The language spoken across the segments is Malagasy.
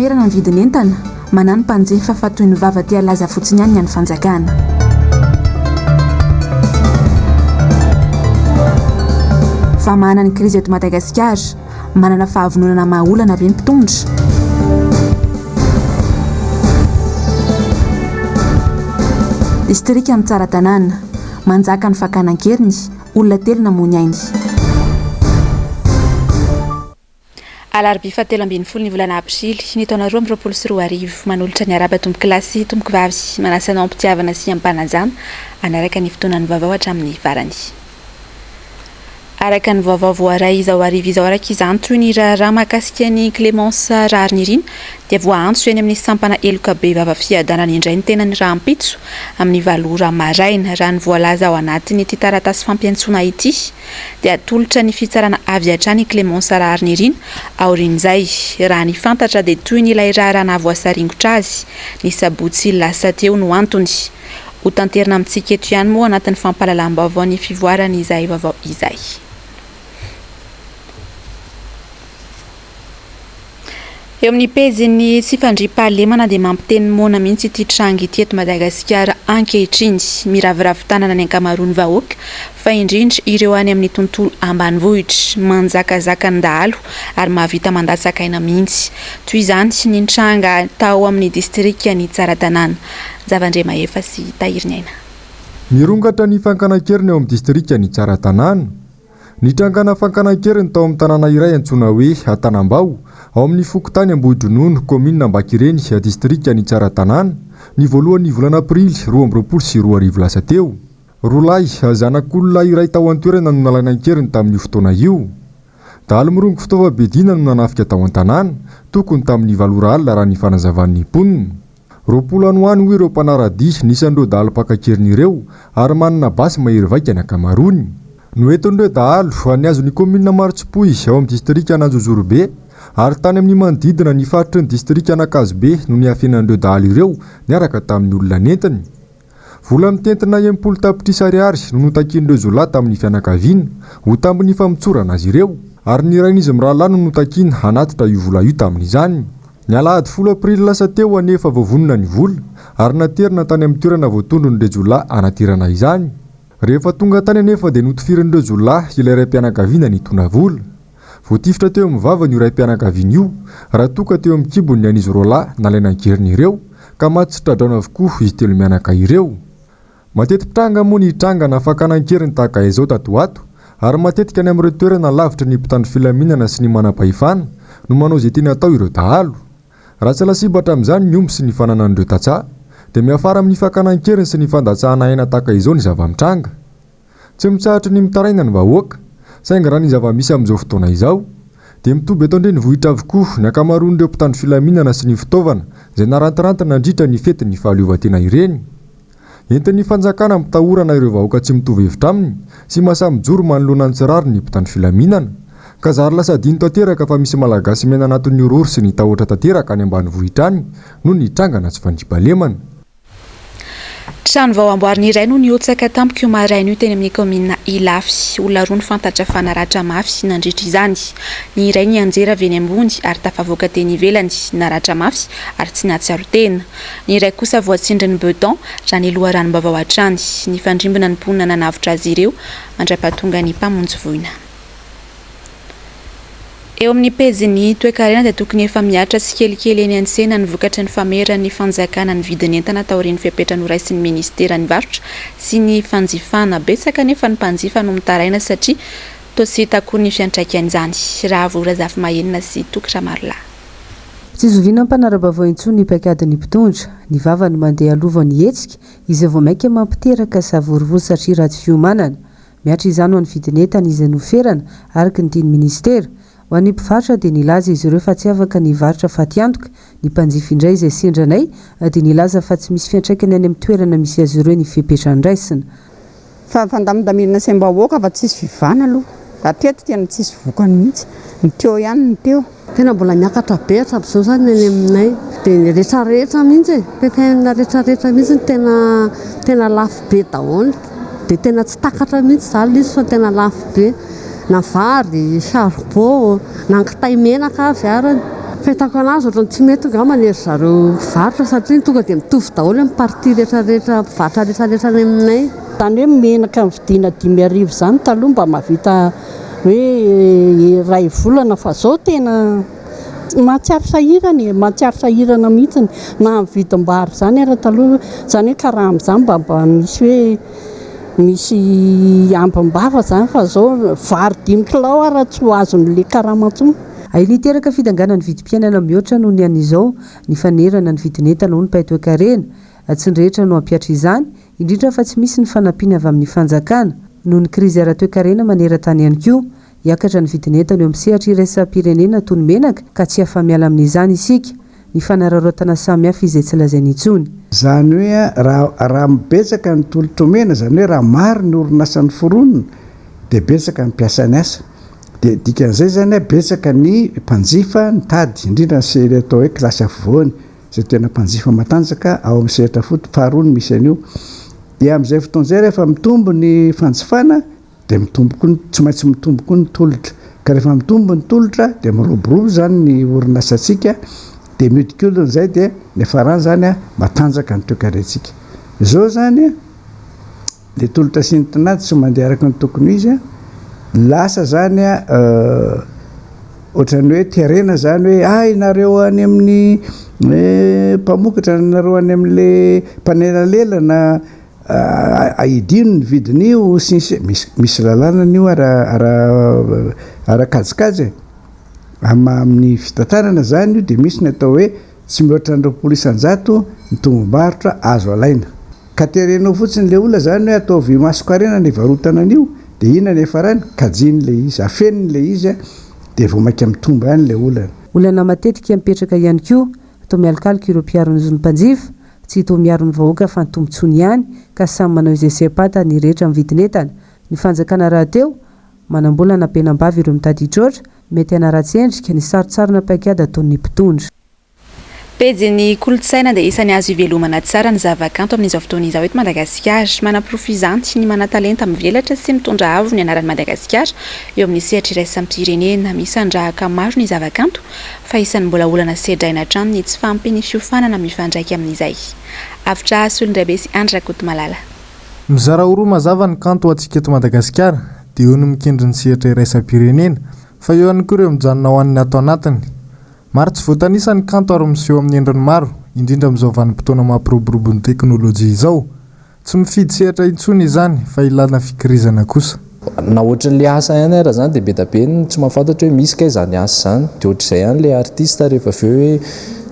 tanterana ny vidiny entana manano mpanjefa fa toy ny vava tia laza fotsiny ihany ny fanjakana. Fa manana ny krizy eto Madagasikara, manana fahavononana mahaolana avy ny mpitondra. Distrika ny tsara tanàna, manjaka ny fakanan-keriny, olona telo namony ainy. Alarobia fahatelo ambin'ny folo ny volana aprily ny taona 2024 manolotra ny araba tomboky lasy tomboky vavy manasana ampitiavana sy ampanajana anaraka ny fotoanan'ny vaovao hatramin'ny farany. Araka ny vaovao voaray izao ariva izao araka izany toy ny raharaha mahakasika ny Clémence Raharnirina dia voaantso eny amin'ny sampana eloka be vava fiadanana indray ny tenany rahampitso amin'ny valora maraina raha ny voalaza ao anatin'ity taratasy fampiantsona ity dia atolotra ny fitsarana avy hatrany Clémence Raharnirina aorian'izay raha ny fantatra dia toy ny ilay raharaha navoasaringotra azy ny sabotsy lasa teo no antony. Ho tanterina amintsika eto ihany moa anatin'ny fampahalalam-baovao ny fivoarany izay vaovao izay. Eo amin'ny pejiny sy fandriam-pahalemana dia mampiteny moana mihitsy ity tranga ity eto Madagasikara ankehitriny miraviravin-tanana ny ankamaroan'ny vahoaka fa indrindra ireo any amin'ny tontolo ambanivohitra manjakazaka ny dahalo ary mahavita mandasaka aina mihitsy. Toy izany ny tranga tao amin'ny distrika ny tsara tanàna. Zavandre Mahefa sy Tahiriny aina. Mirongatra ny fankanan-keriny eo amin'ny distrika ny tsara tanàna. Ny trangana fankanan-keriny tao amin'ny tanàna iray antsoina hoe Atanambao ao amin'ny Fokotany Ambohidronono commune Ambakireny distrika ny tsara tanàna ny voalohan'ny volana aprily 2024 sy 2025 lasa teo. Roalahy zanak'olona iray tao an-toerana no nalaina an-keriny tamin'io fotoana io. Dahalo mirongo fitaovam-bedina no nanafika tao an-tanàna tokony tamin'ny valora alina raha ny fanazavan'ny mponina. 20 any ho any ireo mpanaradia nisan'ireo dahalo mpaka-keriny ireo ary manana basy mahery vaika ny ankamaroany. No eton'ireo dahalo ny azon'ny commune Marotsipoy ao amin'ny distrika Ananjozorobe ary tany amin'ny manodidina ny faritry ny distrika Anakazobe no niafenan'ireo dahalo ireo niaraka tamin'ny olona nentiny. Vola mitentina 70 tapitrisa ariary no notakian'ireo zolahy tamin'ny fianakaviana ho tambiny famitsorana azy ireo ary ny rain'izy mirahalahy no notakiana hanatitra io vola io tamin'izany. Ny alahady 10 aprily lasa teo anefa voavonona ny vola ary naterina tany amin'ny toerana voatondron'ireo zolahy anatirana izany. Rehefa tonga tany anefa dia notifirin'ireo zolahy ilay raim-pianakaviana nitona vola. Voatifitra teo amin'ny vavany io raim-pianakaviana io raha toka teo amin'ny kibony an'izy roalahy nalaina an-keriny ireo ka matsitradraona avokoa izy telo mianaka ireo. Mateti-pitranga moa ny trangana fakanan-keriny tahaka izao tatoato ary matetika any amin'ireo toerana lavitra ny mpitandro filaminana sy ny manam-pahefana no manao izay tena atao ireo dahalo. Raha tsy lasibatra amin'izany ny omby sy ny fananan'ireo tantsaha dia miafara amin'ny fakanan-keriny sy ny fandatsahana aina tahaka izao ny zava-mitranga. Tsy mitsahatra ny mitaraina ny vahoaka saingy raha ny zava-misy amin'izao fotoana izao dia mitoby eto indray ny vohitra avokoa ny ankamaroan'ireo mpitandro filaminana sy ny fitaovana izay narantiranty nandritra ny fety ny fahaleovan-tena ireny. Entin'ny fanjakana mitahorana ireo vahoaka tsy mitovy hevitra aminy sy mahasamijoro manoloana ny tsirary ny mpitandro filaminana ka zary lasa dino tanteraka fa misy malagasy mena anatin'ny orory sy ny tahotra tanteraka any ambanivohitra any no ny trangana tsy fandriam-pahalemana. Trano vao amboarina iray no niotsaka tampoka io maraina io teny amin'ny komina Ilafy. Olona roa ny fantatra fa naratra mafy sy nandritra izany. Ny iray ny anjera avy eny ambony ary tafavoaka teny ivelany naratra mafy ary tsy nahatsiaro tena. Ny iray kosa voatsindry ny beton raha ny loharanom-baovao hatrany. Ny fandrimbona ny mponina nanavitra azy ireo mandra-pahatonga ny mpamonjy voina. Eo amin'ny pejiny toe-karena dia tokony efa miatra sy kelikely eny an-tsena ny vokatry ny fameran'ny fanjakana ny vidiny entana taorian'ny fiapetrany ho raisin'ny ministera ny varotra sy ny fanjifana betsaka nefa ny mpanjifa no mitaraina satria toa tsy hitakory ny fiantraikan'izany. Raha vora Zafy Mahenina sy Tokra Marla. Tsy zoviana mpanarabavao intsony ny paikadin'ny mpitondra ny vavany mandeha alovany hetsika izay vao maika mampiteraka savorivory satria ratsy fiomanana. Miatra izany ho an'ny vidiny entana izay noferana araka ny tiany ministera. Ho an'ny mpivarotra dia nilaza izy ireo fa tsy afaka ny varotra faty-antoka. Ny mpanjifa indray izay sendranay dia nilaza fa tsy misy fiantraikany any amin'ny toerana misy azy ireo ny fipetrany raisina. Fa fandamindamirana sembahoaka fa tsisy vivana aloha. Rateto tena tsisy vokany mihitsy. Ny teo ihany ny teo. Tena mbola miakatra be hatrapizao zany any aminay dia rehetrarehetra mihitsy pepena rehetrarehetra mihitsy tena lafo be daholo dia tena tsy takatra mihitsy zany izy fa tena lafo be. Na vary, charbon, na kitay menaka avy arany fahitako anazy ohatrany tsy mety ngamba ny zareo varotra satria tonga dia mitovy daholo amin'ny parti rehetrarehetra mpivarotra rehetrarehetra any aminay. Tany hoe menaka ny vidiana 5,000 izany taloha mba mahavita hoe 2 volana fa zao tena mahatsiaro sahirana mihitsiny na amin'ny vidim-bary izany ara taloha izany hoe karaha amin'izany mba misy hoe misy ambim-bava izany fa zao vary 5 kilao ara tsy ho azon'le karama intsony. Ainiteraka fidanganany vidim-piainana mihoatra noho ny an'izao ny fanerana ny vidin'entana ho ny paitoekarena tsy ny rehetra no ampiatra izany indrindra fa tsy misy ny fanampiana avy amin'ny fanjakana noho ny krizy ara-toekarena maneran-tany ihany koa hiakatra ny vidin'entana eo amin'ny sehatra iraisam-pirenena toy ny menaka ka tsy afa-miala amin'izany isika ny fanararaotana samihafa izay tsy lazainy intsony. Zany hoe raha mibetsaka ny tolotromena zany hoe raha maro ny orinasan'ny foronina dia betsaka ny mpiasany asa. Dia dikan'izay zany betsaka ny mpanjifa ny tady indrindra ny sery atao hoe kilasy afovoany izay tena mpanjifa matanjaka ao amin'ny sehatra foto faharoa ny misy an'io. Dia amin'izay fotoan'izay rehefa mitombo ny fanjifana dia tsy maintsy mitombo koa ny tolotra. Ka rehefa mitombo ny tolotra dia miroborobo zany ny orinasantsika dia miodikodin'izay dia ny farany zany matanjaka ny toekarentsika. Izao zany le tolotra sy ny tinady tsy mandeha araka ny tokony izy lasa zany ohatrany hoe terena zany hoe nareo any amin'ny mpamokatra nareo any amin'le mpanelalelana aidino ny vidin'io sy misy lalàna n'io ara-kajikajy amin'ny fitantarana zany io dia misy ny atao hoe tsy mihoatra ny 200 ny tombom-barotra azo alaina ka terenao fotsiny le olona zany hoe atao vy masokarena ny varotana an'io dia ina ny farany kajiny le izy afeniny le izy dia vao maika mitomba ihany le olana matetika mipetraka ihany koa atao mialokaloka ireo mpiaro ny zon'ny mpanjifa tsy hito miaro ny vahoaka fa ny tombotsony ihany ka samy manao izay sepata ny rehetra amin'ny vidin'entana ny fanjakana raha teo manambola nampenam-bavy ireo mitady hitroatra mety anaratsendrika ny sarotsarona paikady ataon'ny mpitondra. Pejy kolotsaina dia isan'ny azo ivelomana tsara ny zavakanto amin'izao fotoan'izao eto Madagasikara. Manam-profizanty ny mana-talenta mivelatra sy mitondra avo ny anaran'i Madagasikara eo amin'ny sehatra iraisam-pirenena. Misy andrahaka maro ny zavakanto fa isan'ny mbola olana sedraina hatrany ny tsy fampiny fiofanana mifandraika amin'izay. Avitra Solondrabe sy Andrakoto Malala. Mizara roa mazava ny kanto antsika eto Madagasikara dia eo ny mikendry ny sehatra iraisam-pirenena fa eo ihany koa ireo mijanona ho an'ny ato anatiny. Maro tsy voatanisa ny kanto ary miseho amin'ny endriny maro indrindra amin'izao vanim-potoana mampiroborobo ny teknôlôjia izao. Tsy mifidy sehatra intsony izany fa ilana fikirizana kosa. Na ohatran'le asa ihany ara zany dia be da be tsy mahafantatra hoe misy kay zany asa zany dia ohatr'izay ihany le artista rehefa avy eo hoe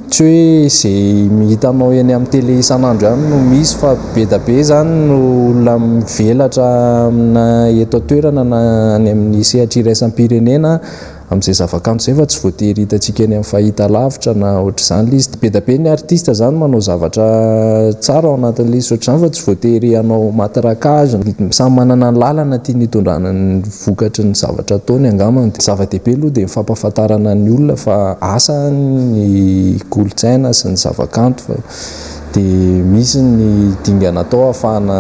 tsy hoe izay mihitanao eny amin'ny télé isan'andro ihany no misy fa be da be zany no olona mivelatra amina eto an-toerana na any amin'ny sehatra iraisam-pirenena amin'izay zavakanto izay fa tsy voatery hitantsika eny amin'ny fahita lavitra na ohatr'izany le izy. Be da be ny artista zany manao zavatra tsara ao anatin'le izy ohatr'izany fa tsy voatery hanao matarakazo. Samy manana ny lalana tiany hitondrana ny vokatry ny zavatra ataony angamba. Zava-dehibe aloha dia mifampahafantarana ny olona fa asa ny kolotsaina sy ny zavakanto dia misy ny dingana atao ahafahana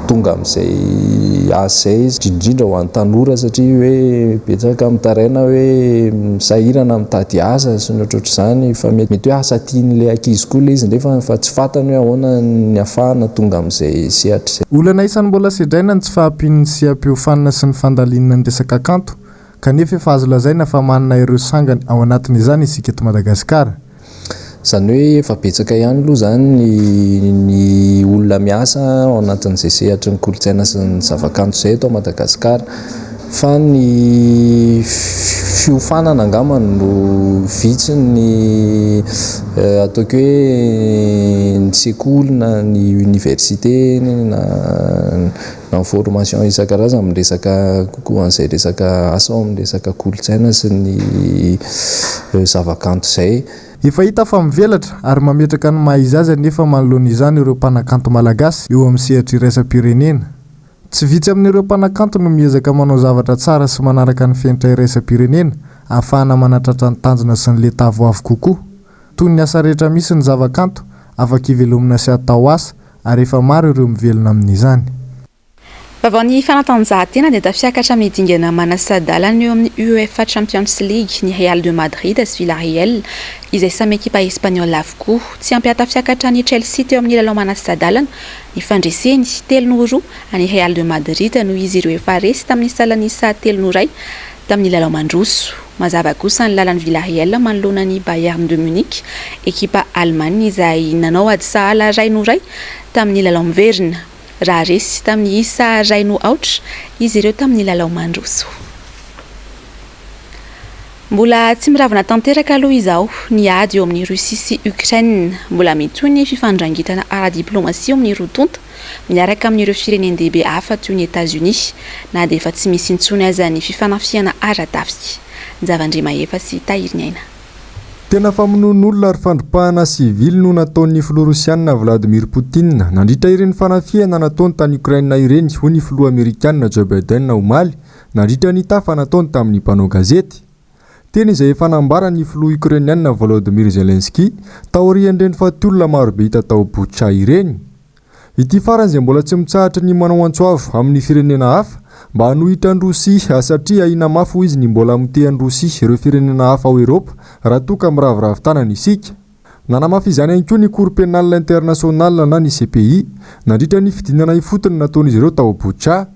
tonga amin'izay asa izay izy indrindra ho an'ny tanora satria hoe betsaka mitaraina hoe misahirana mitady asa sy ny ohatrohatr'izany fa mety hoe asa tian'ilay ankizy koa le izy nefa fa tsy fantany hoe ahoana ny ahafahana tonga amin'izay sehatra izay. Olana isan'ny mbola sedraina ny tsy fahampian'ny sy am-piofanana sy ny fandalinana ny resaka kanto kanefa efa azo lazaina fa manana ireo sangany ao anatin'izany isika eto Madagasikara. Zany hoe efa betsaka ihany aloha zany ny olona miasa ao anatin'izay sehatra ny kolotsaina sy ny zavakanto izay eto Madagasikara fa ny fiofanana angamba no vitsy ny ataoko hoe ny sekoly na ny université na formation isan-karazany amin'ny resaka kokoa an'izay resaka asa ao amin'ny resaka kolotsaina sy ny zavakanto izay. Efa hita fa mivelatra ary mametraka ny maha-izy nefa manoloana izany ireo mpanakanto malagasy eo amin'ny sehatra iraisam-pirenena. Tsy vitsy amin'ireo mpanakanto no miezaka manao zavatra tsara sy manaraka ny fenitra iraisam-pirenena ahafahana manatratra ny tanjona sy ny letavo avo kokoa. Toy ny asa rehetra misy ny zavakanto afaka ivelomina sy atao asa ary efa maro ireo mivelona amin'izany. Vaovao ny fanatanjahantena dia tafiakatra amin'ny dingana manasadalana eo amin'ny UEFA Champions League ny Real de Madrid sy Villarreal izay samy ekipa espaniola avokoa. Tsy ampy atafiakatra ny Chelsea teo amin'ny lalao manasadalana ny fandreseny 3-2 any Real de Madrid noho izy ireo efa resy tamin'ny salanisa 3-1 tamin'ny lalao mandroso. Mazava kosa ny lalan'ny Villarreal manoloana ny Bayern de Munich, ekipa Allemagne izay nanao ady sahala 2-1 tamin'ny lalao miverina. Raha resy tamin'ny isa 2-0 izy ireo tamin'ny lalao mandroso. Mbola tsy miravina tanteraka aloha izao ny ady eo amin'ny Russia sy Ukraine. Mbola metoy ny fifandrangitana ara-diplomasia eo amin'ny rotonta miaraka amin'ireo firenendehibe hafa toy ny États-Unis na dia efa tsy misy intsony aza ny fifanafiana ara-tafika. Zavandre Mahefa sy Tahiriny Aina. Tena famonoan'olona ary fandropahana sivily no nataon'ny filoha Rosiana Vladimir Poutine nandritra ireny fanafiana nataony tany Ukraine ireny ho ny filoha Amerikanina Joe Biden omaly nandritra ny tafa nataony tamin'ny mpanao gazety. Teny izay efa nambara ny filoha Ukrainiana Volodymyr Zelensky taorian'ireny fahaolona marobe hita tao Bucha ireny. Ity farany izay mbola tsy mitsahatra ny manao antsoavo amin'ny firenena hafa mba hanohitra ny Rosia satria ahina mafy izy ny mbola mitehan'ny Rosia ireo firenena hafa ao Eropa raha toka miraviravin-tanana isika. Nanamafy izany ihany koa ny Cour pénale internationale na ny CPI nandritra ny fidinana ifotony nataon'izy ireo tao Bucha.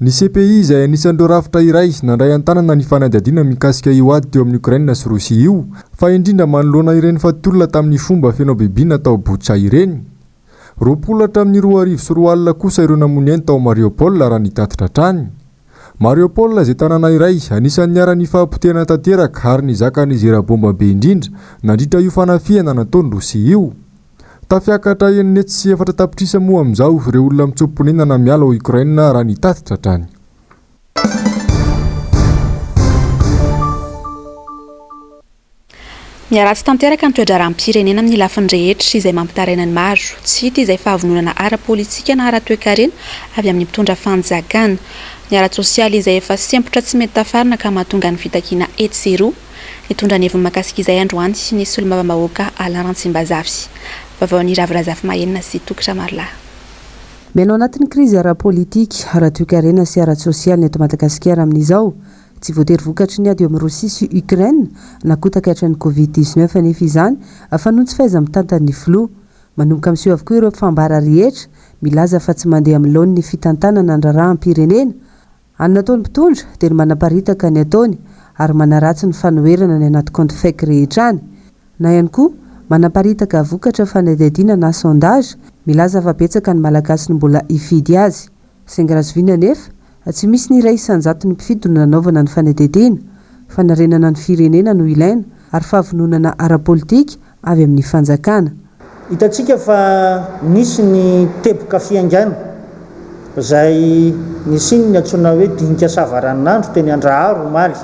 Ny CPI izay anisan'ireo rafitra iray nandray an-tanana ny fanadihadiana mikasika io ady teo amin'ny Ukraine sy Rosia io fa indrindra manoloana ireny fahaolona tamin'ny fomba fenao bebiana tao Bucha ireny. 20 amin'ny 2,4 kosa ireo namony eny tao Mariupol raha nitatitra trany. Mariupol izay tanàna iray anisan'ny ara-ny fahampotehana tanteraka ary ny zakan'izy era-bomba be indrindra nandritra io fanafiana nataony Rosia io. Tafiakatra enina sy efatra tapitrisa moa amin'izao ireo olona mitsoponenana miala ao Ukraine raha nitatitra trany. Miaratsy tanteraka ny toedraram-pirenena amin'ny lafiny rehetra izay mampitaraina ny maro. Tsy hita izay fahavononana ara-politika na ara-toe-karena avy amin'ny mpitondra fanjakana. Ny ara-tsosialy izay efa sempotra tsy mety tafarina ka mahatonga ny fitakiana etsero. Nitondra ny heviny mahakasika izay androany ny solombavambahoaka Alain Rantsimbazafy. Vaovao ny Ravirazafy Mahenina sy Tokitra Marla. Mianao anatin'ny krizy ara-politika, ara-toe-karena sy ara-tsosialy eto Madagasikara amin'izao. Tsy voatery vokatry ny ady eo amin'ny Rosia sy Ukraine nakotaka hatran'ny Covid-19 nefa izany afanohy tsy faiza mitantany ny filoha. Manomboka amin'izao avokoa ireo mpifambara rehetra milaza fa tsy mandeha amin'ny laon'ny fitantanana andrarahan'ny-pirenena. Any nataony mpitondra dia ny manaparitaka ny ataony ary manaratsy ny fanoherana ny anaty compte fake rehetra any. Na ihany koa manaparitaka vokatra fanadihadiana na sondage milaza fa betsaka ny malagasy ny mbola hifidy azy. Saingy razoviana nefa tsy misy ny iray isan-jato ny mpifidy no nanaovana ny fanadihadiana. Fanarenana ny firenena no ilaina ary fahavononana ara-politika avy amin'ny fanjakana. Hitantsika fa nisy ny teboka fiangana izay nisy ny antsoina hoe dinika savaranandro teny Andraharo omaly.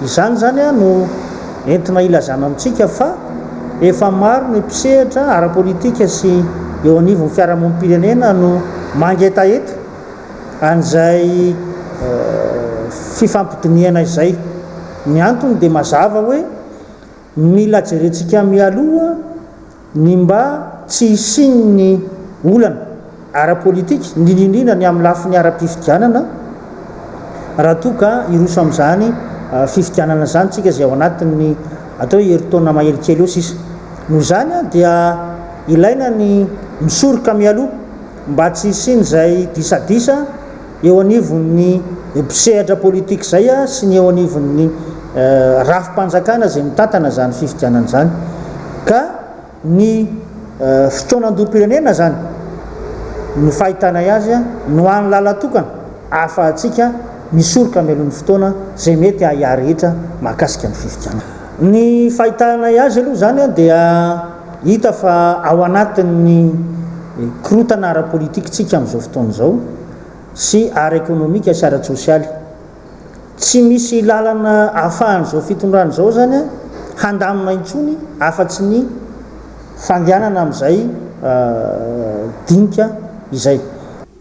Izany zany no entina ilazana amintsika fa efa maro ny mpisehatra ara-politika sy eo anivon'ny fiarahamonim-pirenena no mangetaeta an'izay fifampidiniana izay. Ny antony dia mazava hoe mila jerentsika mialoha ny mba tsy hisiny ny olana ara-politika indrindrindrindra ny amin'ny lafiny ara-pifidianana raha toa ka iroso amin'izany fifidianana zany tsika izay ao anatin'ny atao hoe heritaona mahelikely eo sisa. Noho izany dia ilaina ny misoroka mialoha mba tsy hisiny izay disadisa eo anivon'ny mpisehatra politika izay sy ny eo anivon'ny rafim-panjakana izay mitantana zany fifidianana zany. Ka ny fotoanan-doam-pirenena zany no fahitana azy no any lalatokana ahafahantsika misoroka mialohan'ny fotoana izay mety ahia rehetra mahakasika ny fifidianana. Ny fahitana azy aloha zany dia hita fa ao anatin'ny korotana ara-politika tsika amin'izao fotoana izao sy ara-ekonomika sy ara-tsosialy. Tsy misy lalana ahafahan'izao fitondrana izao zany handamina intsony afa-tsy ny fandehanana amin'izay dinika izay.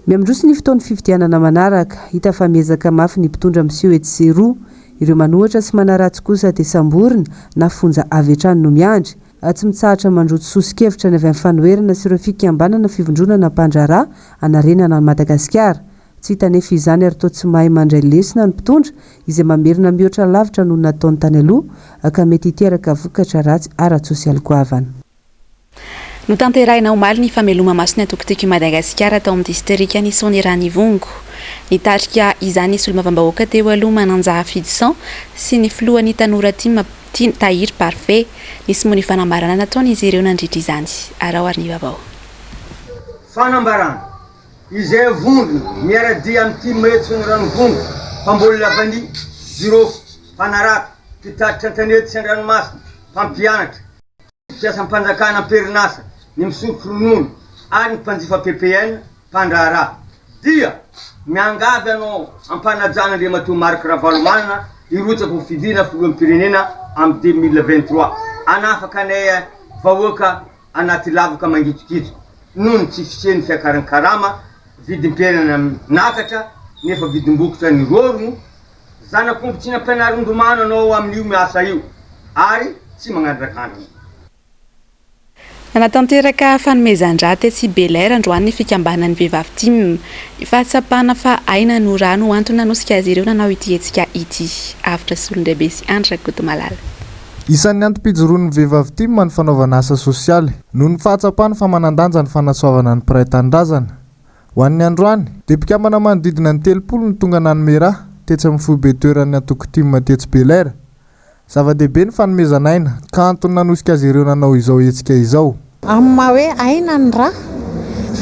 Miamindroso ny fotoan'ny fifidianana manaraka hita fa miezaka mafy ny mpitondra miseho etsero ireo manohatra sy manaratsy kosa dia samborina na fonja avy hatrany no miandry. Tsy mitsahatra mandroto sosikevitra ny avy amin'ny fanoherana sy ireo fikambanana fivondronana mpandraraha anarenana ny Madagasikara. tsy hitanefa izany ary toa tsy mahay mandray lesina ny mpitondra izay mamerina mihoatra lavitra noho nataony tany aloha ka mety hiteraka vokatra ratsy ara-tsosialy goavana. No tanterahina omaly ny fameloma masony atokotiko Madagasikara tao amin'ny distrika ny Sonerany-Vongo. Nitarika izany nisy olo-mavambahoaka teo aloha mananja Fidsan sy ny filohan'ny tanora Tahiry Parfait nisy moa ny fanambarana nataon'izy ireo nandritra izany. Arao ary ny vaovao. Fanambarana izay vondrona miara-dia amin'ity metsony ranovongo mpambolina avany ziro mpanaraka mpitatitra an-tanety sy an-dranomasina mpampianatra fiasam-panjakana am-perinasa ny misotro ronono ary ny mpanjifa PPN mpandraharaha dia miangavy anao ampanajana Andriamatoa Marc Ravalomanana hirotsaka ho fidina filoham-pirenena amin'ny 2023 anafaka anay vahoaka anaty lavaka mangitsokitso noho ny tsy fisian'ny fiakaran-karama vidim-piainana nakatra nefa vidim-bokotra ny rorono zanak'omby tsy nampianaron-domano anao amin'io miasa io ary tsy magnandrakandrona. Nanatanteraka fanomezan-dra tetsy Belair androany ny fikambanan'ny vehivavy Tim fahatsapana fa aina no rano antony nanosika azy ireo nanao ity hetsika ity afatra solon-dehibe sy Andra Kotomalala. Isan'ny antom-pijoroan'ny vehivavy Tim ny fanaovana asa sosialy noho ny fahatsapana fa manandanja ny fanatsoavana ny mpiray tandrazana. Ho an'ny androany dia mpikambana manodidina ny 30 ny tonga nanome raha tetsy amin'ny foibe toeran'ny antoko Tim tetsy Belair. Zava-dehibe ny fanomezana aina ka antony nanosika azy ireo nanao izao hetsika izao. Amma hoe aina ny raha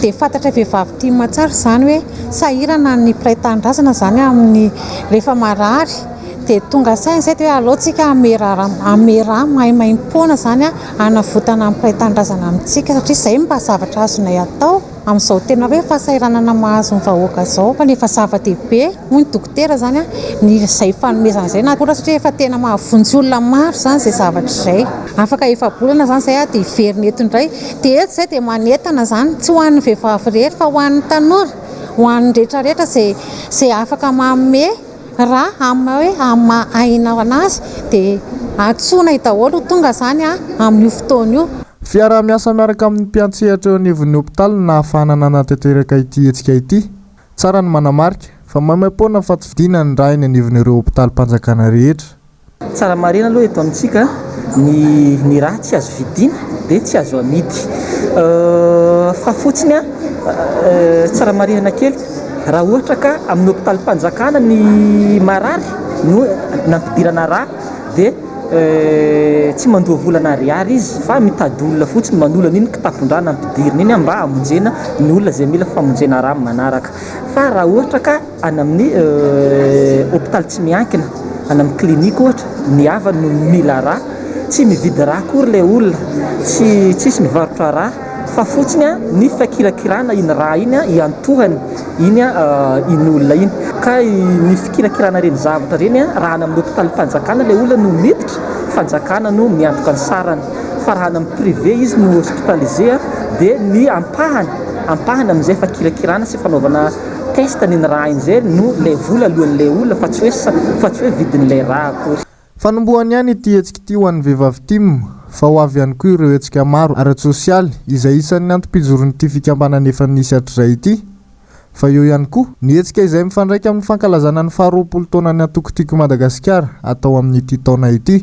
dia fantatra vehivavy Tim tsara izany hoe sahirana ny mpiray tandrazana zany amin'ny rehefa marary dia tonga saina izay hoe alohantsika amera maimaimpona zany anavotana amin'ny mpiray tandrazana amintsika satria izay mba zavatra azonay atao amin'izao tena hoe fahasahiranana mahazo ny vahoaka zao fa nefa zava-dehibe hoy ny dokotera zany ny izay fanomezana izay na koa satria efa tena mahavonjy olona maro zany izay zavatra izay afaka efa bolana zany izay dia iverina eto indray dia eto izay dia manentana zany tsy ho an'ny vehivavy rehetra fa ho an'ny tanora ho an'ny rehetrarehetra izay afaka manome raha amin'ny hoe aina anazy dia atsoina daholo tonga zany amin'io fotoana io. Fiara-miasa miaraka amin'ny mpiantsehatra eo anivon'ny hopitaly na ahafahana nanatanteraka ity hetsika ity. Tsara ny manamarika fa maimaim-poana fa tsy vidina ny raha eny anivon'ireo hopitaly mpanjakana rehetra. Tsara marina aloha eto amintsika ny raha tsy azo vidina dia tsy azo amidy fa fotsiny tsara marina kely raha ohatra ka amin'ny hopitaly mpanjakana ny marary no nampidirana raha dia tsy mandoa volana ariary izy fa mitady olona fotsiny manolana iny kitapondrana ampidirina iny mba hamonjena ny olona izay mila famonjena raha manaraka fa raha ohatra ka any amin'ny hopitaly tsy miankina any amin'ny klinika ohatra ny havany no mila raha tsy mividy raha kory ilay olona tsisy mivarotra raha fa fotsiny ny fakirakirana iny raha iny iantohany iny olona iny ka ny fikirakirana reny zavatra reny raha any amin'ny hopitaly mpanjakana ilay olona no miditra fanjakana no miantoka ny sarany fa raha any amin'ny privé izy no hospitalisé dia ny ampahany amin'izay fakirakirana sy fanaovana testa ny raha iny izay no ilay vola alohan'ilay olona fa tsy hoe vidin'ilay raha akory. Fanombohany ihany ity hetsika ity ho an'ny vehivavy Tim fa ho avy ihany koa ireo hetsika maro ara-tsosialy izay isan'ny antom-pijoroan'ity fikambanana efa nisy hatrizay ity. Fa eo ihany koa ny hetsika izay mifandraika amin'ny fankalazana ny 20 taonany atokotiko Madagasikara atao amin'ity taona ity.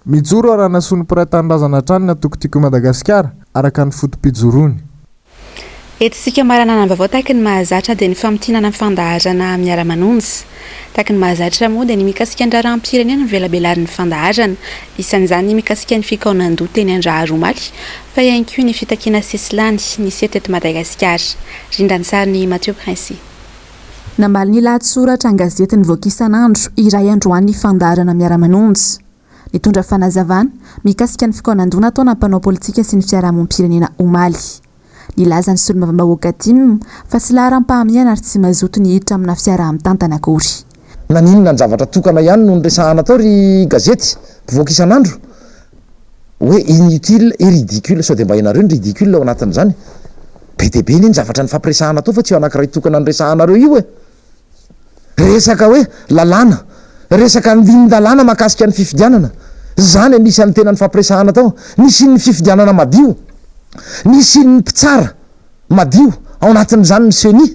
Mijoro arana sy ny mpiray tandrazana hatrany ny atokotiko Madagasikara araka ny fotom-pijoroany. Etsika marana ny vaovao taky ny mahazatra dia ny famotinana ny fandaharana miara-manonjy. Taky ny mahazatra moa dia ny mikasika ny raharam-pirenena ny velabelarin'ny fandaharana. Isan'izany ny mikasika ny fikaonan-doha teny Andraharomaly fa ihany koa ny fitakiana Sesilany ny seteto Madagasikara. Rindrany sary ny Mathieu Princy. Nambali ny lahatsoratra an-gazety nivoaka isan'andro iray androany ny fandaharana miara-manonjy. Nitondra fanazavana mikasika ny fikaonan-doha nataona mpanao politika sy ny fiarahamonim-pirenena omaly. Nilaza ny solomavambahoaka Tim fa tsy laharam-pahamihana ary tsy mazoto ny hiditra amina fiaraha-mitantana akory. Naninona ny zavatra tokana ihany no niresahana tao ry gazety mpivoaka isan'andro hoe inutile et ridicule sao dia mba ianareo ny ridicule ao anatin'izany be dia be ny zavatra ny fampiresahana tao fa tsy eo anankiray tokana ny resahanareo io resaka hoe lalàna resaka ny lindalàna mahakasika ny fifidianana zany nisy any tena ny fampiresahana tao nisy ny fifidianana madio nisy ny mpitsara madio ao anatin'izany ny seni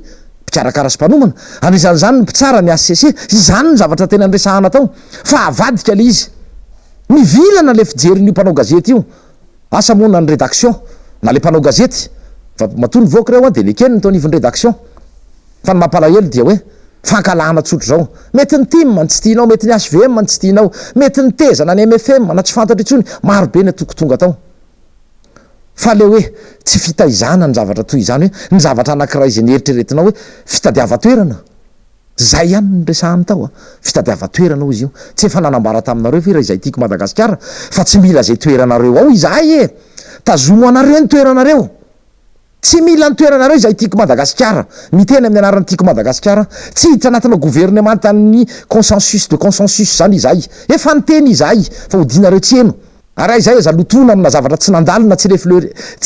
mpikarakara sy mpanomana anisan'izany mpitsara ny ACC izany ny zavatra tena andresahana tao fa avadika le izy mivilana le fijeryn'io mpanao gazety io asa mona ny rédaction na le mpanao gazety fa matony voaka reo a de lekeny tao anivon'ny rédaction fa ny mampalahelo dia hoe fankalana tsotro zao mety ny tim man tsy tianao mety ny HVM man tsy tianao mety ny tezana ny MFM na tsy fantatra itsony maro be ny atokotonga tao fa le hoe tsy fitaizana ny zavatra toy izany hoe ny zavatra anankiray izay nieritreretinao hoe fitadiava-toerana zay ihany ny resahany tao a fitadiava-toerana ho izy io tsy efa nanambara taminareo fa raha izay tiako Madagasikara fa tsy mila zay toeranareo ao izahay e tazomo anareo ny toeranareo tsy mila ny toeranareo izay tiako Madagasikara miteny amin'ny anarany tiako Madagasikara tsy hiditra anatina gouvernement ny consensus de consensus zany izahay efa niteny izahay fa hodinareo tsy eno ary izay aza lotona amina zavatra tsy nandalina tsy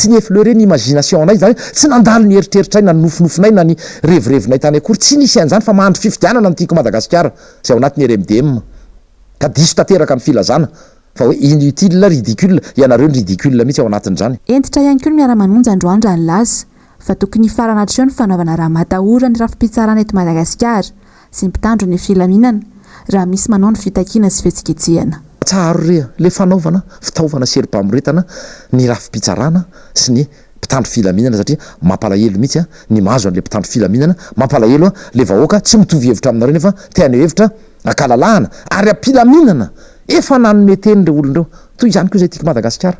ny effleuré ny imagination anay zany tsy nandalo ny eritreritray na ny nofinofinay na ny revirevinay tany akory tsy nisy an'izany fa mahandro fifidianana ny tiako Madagasikara zay ao anatin'ny RMDM ka diso tanteraka ny filazana fa hoe inutile ridicule ianareo ny ridicule mihitsy ao anatin'izany entitra ihany koa ny miara-manonja androany raha nylaza fa tokony farana hatreo ny fanaovana raha matahora ny rafi-pitsarana eto Madagasikara sy mpitandro ny filaminana raha misy manao ny fitakiana sy fetsiketsehana tsaro rea le fanaovana fitaovana serim-pamoretana ny rafi-pitsarana sy ny mpitandro filaminana satria mampalahelo mihitsy a ny mahazo an'le mpitandro filaminana mampalahelo a le vahoaka tsy mitovy hevitra aminareo nefa tiany hevitra akalalahana ary ampilaminana efa nanome teny re olondreo toy izany koa zay tiako Madagasikara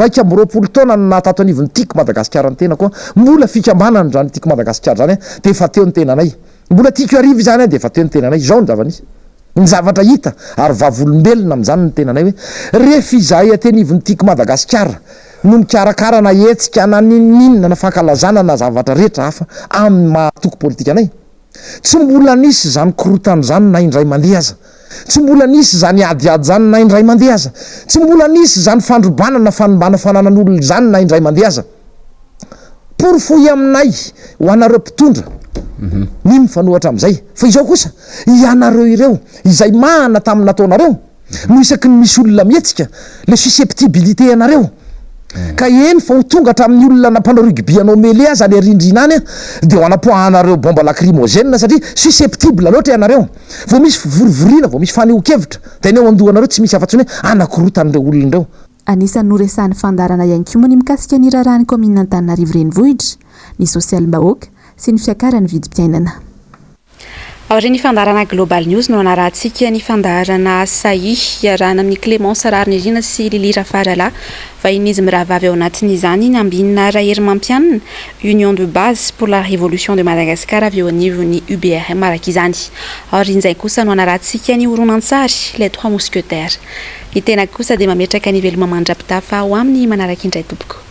raika amby roapolo taona natato anivony tiako Madagasikara ny tena koa mbola fikambanana zany tiako Madagasikara zany de efa teo ny tenanay mbola tiako arivo zany de efa teo ny tenanay zao ny zavanisy ny zavatra hita ary vavolombelona amin'izany ny tenanay hoe rehefa izahay atenivony tiako Madagasikara no mikarakara na hetsika na ninina na fankalazana na zavatra rehetra hafa amin'ny mahatoko politika anay tsy mbola nisy zany korotany zany na indray mandeha aza tsy mbola nisy zany adiady zany na indray mandeha aza tsy mbola nisy zany fandrobana na fanombana fananan'olona zany na indray mandeha aza porfoy aminay ho anareo mpitondra ny mifanohatra amin'izay fa izao kosa ianareo ireo izay mahana tamin'ny nataonareo no isaky ny misy olona mihetsika le susceptibilité anareo ka eny fa ho tonga hatramin'ny olona nampanao rugby anao mele aza le rindrina any a de ho anapoahanareo bomba lacrymogène satria susceptible loatra ianareo vao misy vorivorina vao misy faneho-kevitra da eny eo andohanareo tsy misy afa-tsy hoe anakorotan'ireo olon'ireo anisan'ny noresahan'ny fandarana ihany koa moa ny mikasika ny raharahan'ny komina Antananarivo renivohitra ny social-bahoaka sy ny fiakarany vidim-piainana Ary ny fandarana Global News no anarantsika ny fandarana Sahi iarahana amin'ny Clémence Rarnirina sy Lili Rafarala fa izy miravavy ao anatin'izany ny ambinina Rahery Mampianina Union de base pour la révolution de Madagascar avy eo anivon'ny UBRM araka izany. Ary inzay kosa no anarantsika ny horonan-tsary les trois mousquetaires. Ny tena kosa dia mametraka ny veloma mandrapitafa ho amin'ny manaraka indray tompoko.